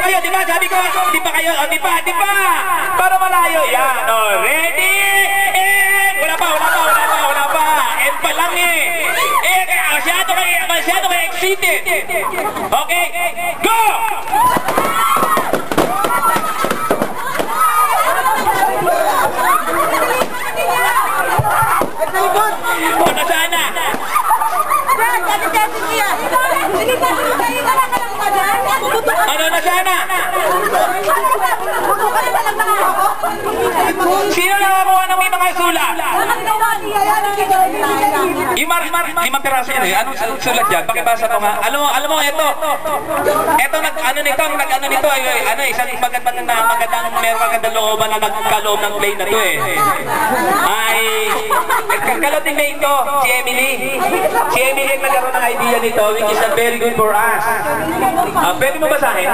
kayo, di ba? Sabi ko, di ba kayo? O, di ba? Para malayo. Yan, o, ready? And, wala pa. And pa lang eh. Masyado kayo excited. Okay, go! O, nasaan na? Ano na sana? Sino nakakuha ng may mga sulat? Limang piraso yan eh. Anong sulat yan? Pakibasa ko nga. Alam mo, ito. Ito, nag-ano nito ay isang magandang looban na nagkaloob ng plane na to eh. Ay, kaloting na ito, si Emily. Si Emily ang nagkaroon ng idea nito, which is very good for us. Pwede mo basahin?